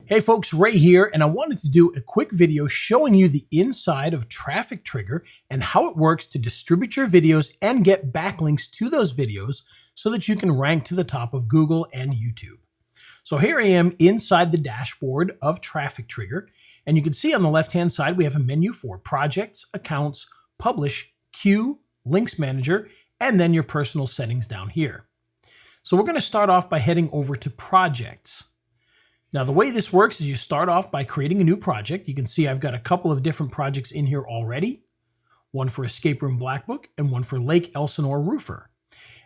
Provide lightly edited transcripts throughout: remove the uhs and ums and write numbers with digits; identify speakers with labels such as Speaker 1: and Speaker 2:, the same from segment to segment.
Speaker 1: Hey folks, Ray here, and I wanted to do a quick video showing you the inside of Traffic Trigger and how it works to distribute your videos and get backlinks to those videos so that you can rank to the top of Google and YouTube. So here I am inside the dashboard of Traffic Trigger, and you can see on the left-hand side we have a menu for Projects, Accounts, Publish, Queue, Links Manager, and then your personal settings down here. So we're going to start off by heading over to Projects. Now, the way this works is you start off by creating a new project. You can see I've got a couple of different projects in here already, one for Escape Room Black Book and one for Lake Elsinore Roofer.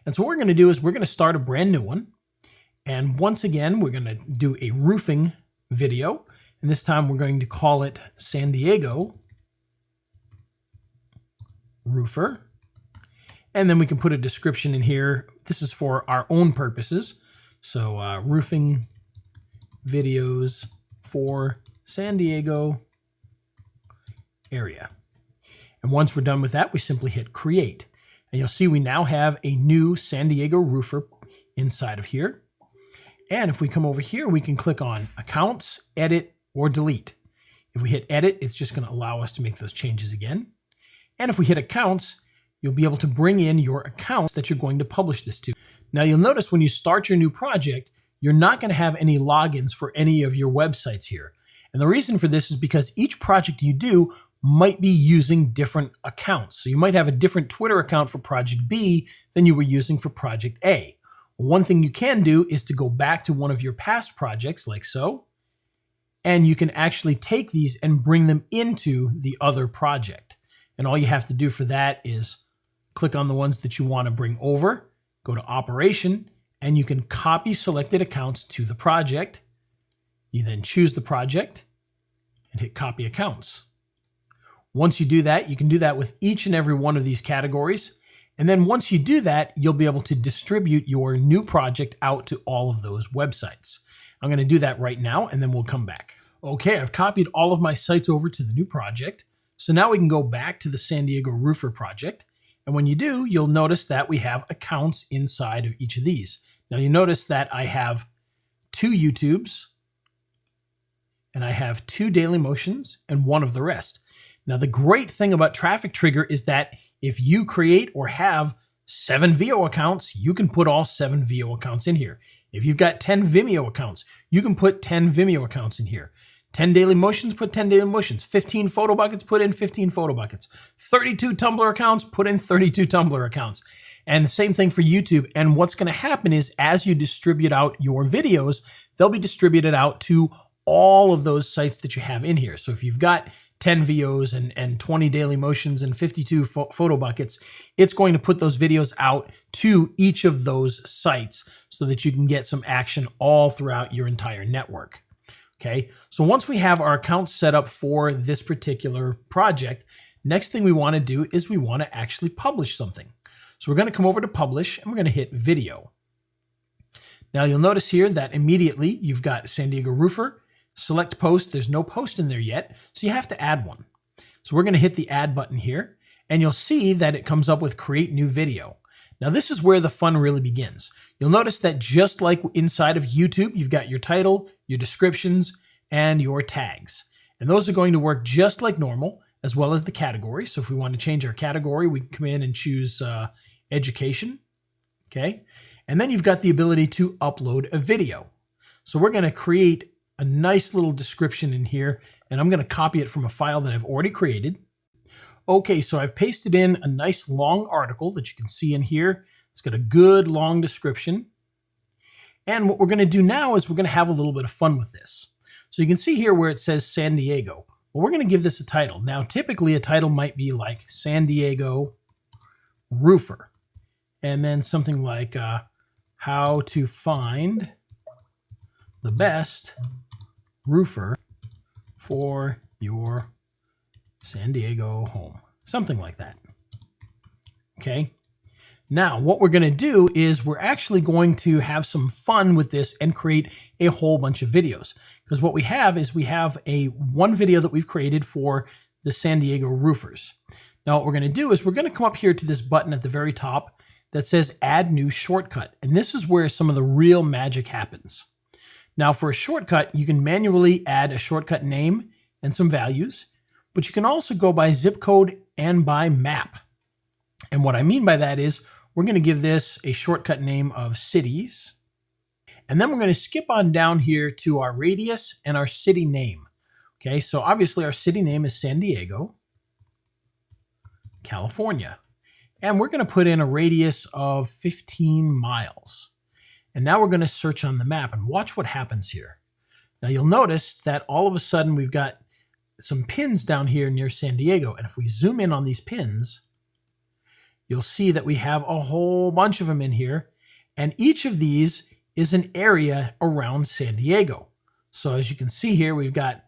Speaker 1: And so what we're going to do is we're going to start a brand new one. And once again, we're going to do a roofing video. And this time we're going to call it San Diego Roofer. And then we can put a description in here. This is for our own purposes. So roofing videos for San Diego area. And once we're done with that, we simply hit create. And you'll see we now have a new San Diego Roofer inside of here. And if we come over here, we can click on Accounts, Edit, or Delete. If we hit Edit, it's just going to allow us to make those changes again. And if we hit Accounts, you'll be able to bring in your accounts that you're going to publish this to. Now you'll notice when you start your new project, you're not going to have any logins for any of your websites here. And the reason for this is because each project you do might be using different accounts. So you might have a different Twitter account for Project B than you were using for Project A. One thing you can do is to go back to one of your past projects like so, and you can actually take these and bring them into the other project. And all you have to do for that is click on the ones that you want to bring over, go to Operation, and you can copy selected accounts to the project. You then choose the project and hit Copy Accounts. Once you do that, you can do that with each and every one of these categories. And then once you do that, you'll be able to distribute your new project out to all of those websites. I'm going to do that right now, and then we'll come back. Okay, I've copied all of my sites over to the new project. So now we can go back to the San Diego Roofer project. And when you do, you'll notice that we have accounts inside of each of these. Now you notice that I have 2 YouTubes and I have 2 Daily Motions and 1 of the rest. Now the great thing about Traffic Trigger is that if you create or have 7 Veo accounts, you can put all 7 Veo accounts in here. If you've got 10 Vimeo accounts, you can put 10 Vimeo accounts in here. 10 Daily Motions, put 10 Daily Motions. 15 photo buckets, put in 15 photo buckets. 32 Tumblr accounts, put in 32 Tumblr accounts. And the same thing for YouTube. And what's going to happen is as you distribute out your videos, they'll be distributed out to all of those sites that you have in here. So if you've got 10 VOs and 20 Daily Motions and 52 photo buckets, it's going to put those videos out to each of those sites so that you can get some action all throughout your entire network. Okay, so once we have our accounts set up for this particular project, next thing we want to do is we want to actually publish something. So we're going to come over to Publish and we're going to hit Video. Now you'll notice here that immediately you've got San Diego Roofer, select post. There's no post in there yet, so you have to add one. So we're going to hit the Add button here and you'll see that it comes up with Create New Video. Now this is where the fun really begins. You'll notice that just like inside of YouTube, you've got your title, your descriptions, and your tags. And those are going to work just like normal, as well as the category. So if we want to change our category, we can come in and choose education. Okay. And then you've got the ability to upload a video. So we're going to create a nice little description in here, and I'm going to copy it from a file that I've already created. Okay, so I've pasted in a nice long article that you can see in here. It's got a good long description. And what we're going to do now is we're going to have a little bit of fun with this. So you can see here where it says San Diego. Well, we're going to give this a title. Now, typically a title might be like San Diego Roofer. And then something like how to find the best roofer for your San Diego home. Something like that. Okay. Now, what we're going to do is we're actually going to have some fun with this and create a whole bunch of videos. Because what we have is we have one video that we've created for the San Diego roofers. Now, what we're going to do is we're going to come up here to this button at the very top that says Add New Shortcut. And this is where some of the real magic happens. Now for a shortcut, you can manually add a shortcut name and some values, but you can also go by zip code and by map. And what I mean by that is we're going to give this a shortcut name of cities. And then we're going to skip on down here to our radius and our city name. Okay, so obviously our city name is San Diego, California. And we're going to put in a radius of 15 miles. And now we're going to search on the map and watch what happens here. Now you'll notice that all of a sudden we've got some pins down here near San Diego. And if we zoom in on these pins, you'll see that we have a whole bunch of them in here. And each of these is an area around San Diego. So as you can see here, we've got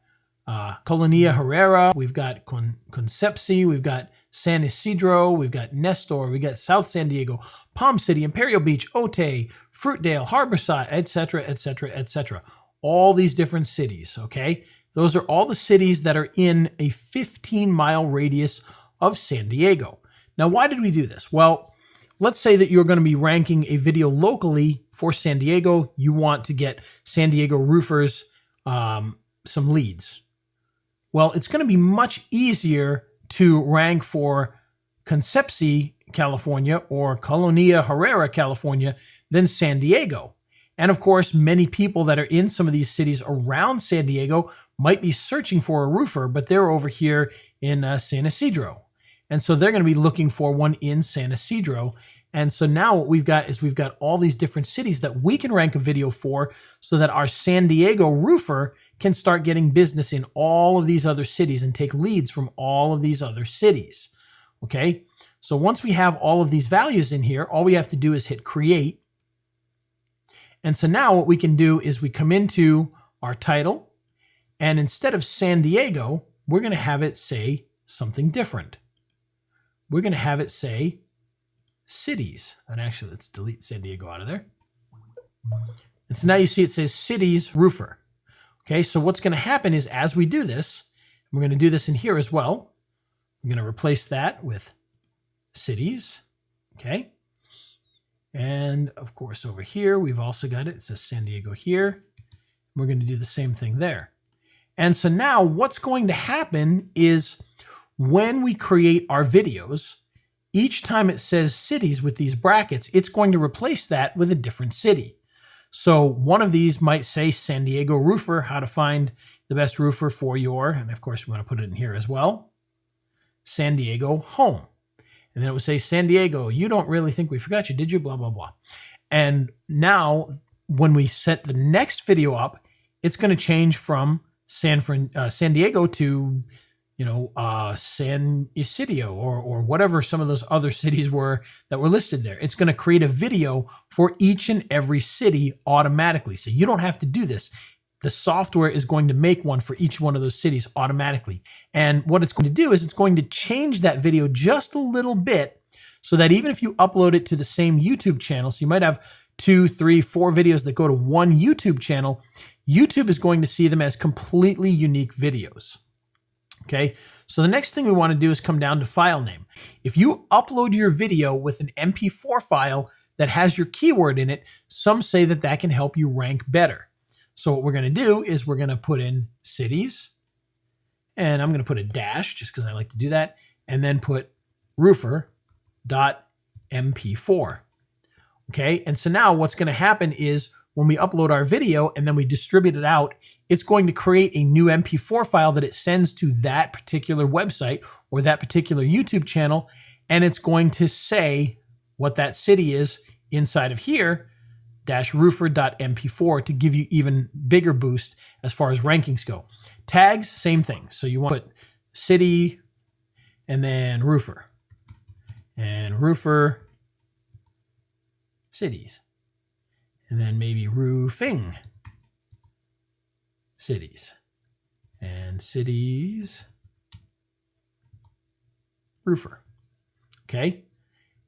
Speaker 1: Colonia Herrera, we've got Concepci, we've got San Isidro, we've got Nestor, we've got South San Diego, Palm City, Imperial Beach, Otay, Fruitdale, Harborside, etc., etc., etc. All these different cities, okay? Those are all the cities that are in a 15-mile radius of San Diego. Now, why did we do this? Well, let's say that you're going to be ranking a video locally for San Diego. You want to get San Diego roofers some leads. Well, it's going to be much easier to rank for Concepci, California, or Colonia Herrera, California, than San Diego. And of course, many people that are in some of these cities around San Diego might be searching for a roofer, but they're over here in San Isidro. And so they're going to be looking for one in San Isidro. And so now what we've got is we've got all these different cities that we can rank a video for so that our San Diego roofer can start getting business in all of these other cities and take leads from all of these other cities. Okay, so once we have all of these values in here, all we have to do is hit create. And so now what we can do is we come into our title, and instead of San Diego, we're going to have it say something different. We're going to have it say cities. And actually, let's delete San Diego out of there. And so now you see it says cities roofer. Okay, so what's going to happen is as we do this, we're going to do this in here as well. I'm going to replace that with cities. Okay. And of course, over here, we've also got it. It says San Diego here. We're going to do the same thing there. And so now what's going to happen is when we create our videos, each time it says cities with these brackets, it's going to replace that with a different city. So one of these might say San Diego roofer, how to find the best roofer for your, and of course we want to put it in here as well, San Diego home. And then it would say, San Diego, you don't really think we forgot you, did you? Blah, blah, blah. And now when we set the next video up, it's going to change from San Diego to, San Isidro or whatever some of those other cities were that were listed there. It's going to create a video for each and every city automatically. So you don't have to do this. The software is going to make one for each one of those cities automatically. And what it's going to do is it's going to change that video just a little bit so that even if you upload it to the same YouTube channel, so you might have 2, 3, 4 videos that go to one YouTube channel, YouTube is going to see them as completely unique videos. Okay, so the next thing we want to do is come down to file name. If you upload your video with an MP4 file that has your keyword in it, some say that that can help you rank better. So what we're going to do is we're going to put in cities, and I'm going to put a dash just because I like to do that, and then put roofer.mp4. Okay, and so now what's going to happen is when we upload our video and then we distribute it out, it's going to create a new MP4 file that it sends to that particular website or that particular YouTube channel, and it's going to say what that city is inside of here, -roofer.mp4 to give you even bigger boost as far as rankings go. Tags, same thing. So you want to put city and then roofer and roofer cities. And then maybe roofing cities and cities roofer. Okay.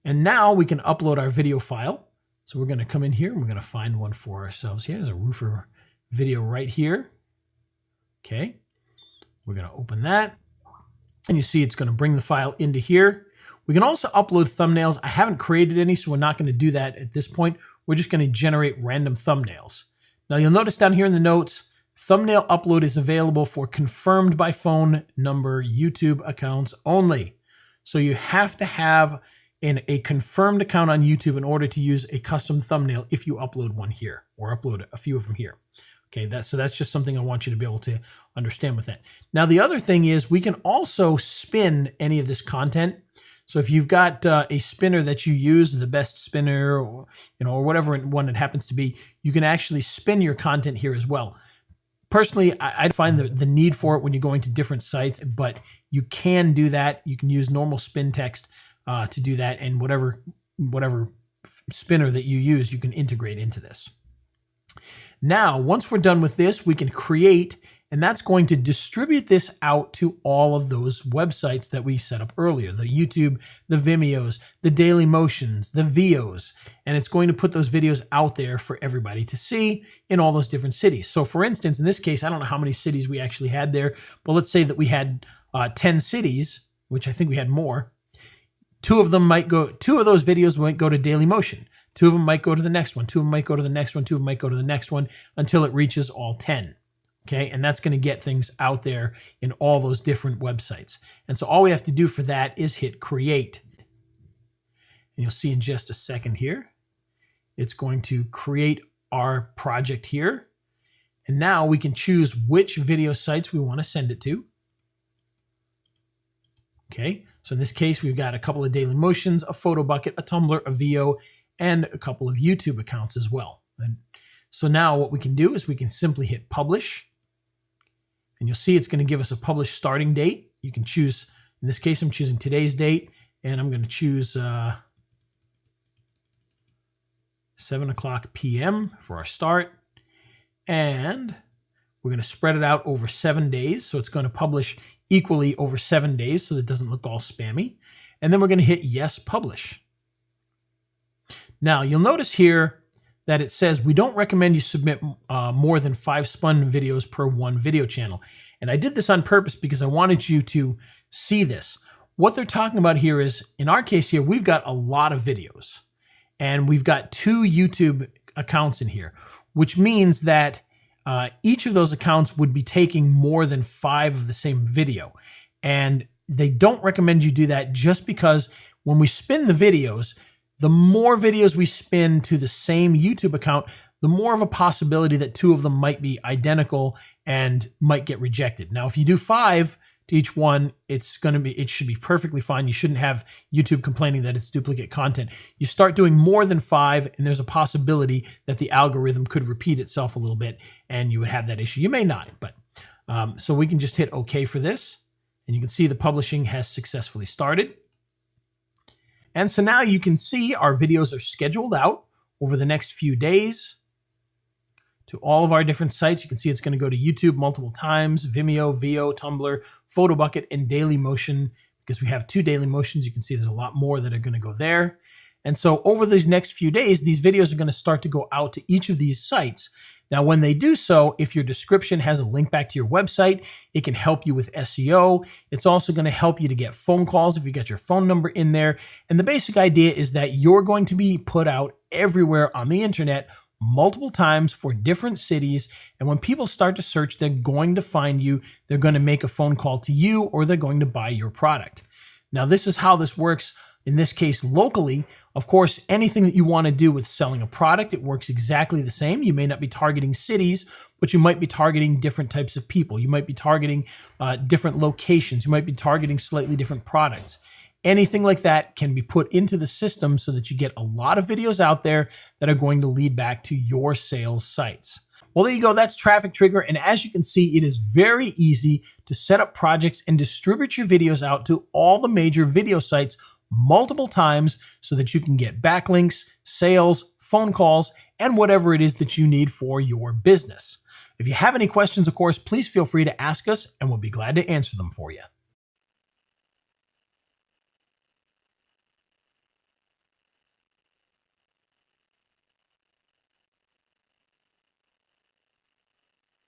Speaker 1: And now we can upload our video file. So we're going to come in here and we're going to find one for ourselves here. There's a roofer video right here. Okay. We're going to open that. And you see it's going to bring the file into here. We can also upload thumbnails. I haven't created any, so we're not going to do that at this point. We're just going to generate random thumbnails. Now you'll notice down here in the notes, thumbnail upload is available for confirmed by phone number YouTube accounts only. So you have to have a confirmed account on YouTube in order to use a custom thumbnail if you upload one here or upload a few of them here. Okay, so that's just something I want you to be able to understand with that. Now, the other thing is we can also spin any of this content. So if you've got a spinner that you use, the best spinner, or or whatever one it happens to be, you can actually spin your content here as well. Personally, I find the need for it when you're going to different sites, but you can do that. You can use normal spin text to do that, and whatever spinner that you use, you can integrate into this. Now, once we're done with this, we can create, and that's going to distribute this out to all of those websites that we set up earlier, the YouTube, the Vimeos, the Daily Motions, the Vios, and it's going to put those videos out there for everybody to see in all those different cities. So for instance, in this case, I don't know how many cities we actually had there, but let's say that we had 10 cities, which I think we had more. Two of those videos might go to Daily Motion. Two of them might go to the next one. Two of them might go to the next one. Two of them might go to the next one until it reaches all 10. Okay, and that's going to get things out there in all those different websites. And so all we have to do for that is hit create. And you'll see in just a second here, it's going to create our project here. And now we can choose which video sites we want to send it to. Okay, so in this case, we've got a couple of Daily Motions, a Photo Bucket, a Tumblr, a Vio, and a couple of YouTube accounts as well. And so now what we can do is we can simply hit publish. And you'll see it's going to give us a publish starting date. You can choose, in this case, I'm choosing today's date, and I'm going to choose 7:00 p.m. for our start. And we're going to spread it out over 7 days. So it's going to publish equally over 7 days so that it doesn't look all spammy. And then we're going to hit yes, publish. Now you'll notice here that it says we don't recommend you submit more than 5 spun videos per one video channel. And I did this on purpose because I wanted you to see this. What they're talking about here is, in our case here, we've got a lot of videos. And we've got 2 YouTube accounts in here, which means that each of those accounts would be taking more than 5 of the same video. And they don't recommend you do that just because when we spin the videos, the more videos we spin to the same YouTube account, the more of a possibility that 2 of them might be identical and might get rejected. Now, if you do 5 to each one, it should be perfectly fine. You shouldn't have YouTube complaining that it's duplicate content. You start doing more than 5, and there's a possibility that the algorithm could repeat itself a little bit, and you would have that issue. You may not, but so we can just hit OK for this, and you can see the publishing has successfully started. And so now you can see our videos are scheduled out over the next few days to all of our different sites. You can see it's going to go to YouTube multiple times, Vimeo, Vio, Tumblr, Photo Bucket, and Daily Motion. Because we have 2 Daily Motions, you can see there's a lot more that are going to go there. And so over these next few days, these videos are going to start to go out to each of these sites. Now, when they do so, if your description has a link back to your website, it can help you with SEO. It's also going to help you to get phone calls if you get your phone number in there. And the basic idea is that you're going to be put out everywhere on the internet multiple times for different cities. And when people start to search, they're going to find you. They're going to make a phone call to you, or they're going to buy your product. Now, this is how this works. In this case, locally. Of course, anything that you want to do with selling a product, it works exactly the same. You may not be targeting cities, but you might be targeting different types of people. You might be targeting different locations. You might be targeting slightly different products. Anything like that can be put into the system so that you get a lot of videos out there that are going to lead back to your sales sites. Well, there you go. That's Traffic Trigger. And as you can see, it is very easy to set up projects and distribute your videos out to all the major video sites multiple times so that you can get backlinks, sales, phone calls, and whatever it is that you need for your business. If you have any questions, of course, please feel free to ask us and we'll be glad to answer them for you.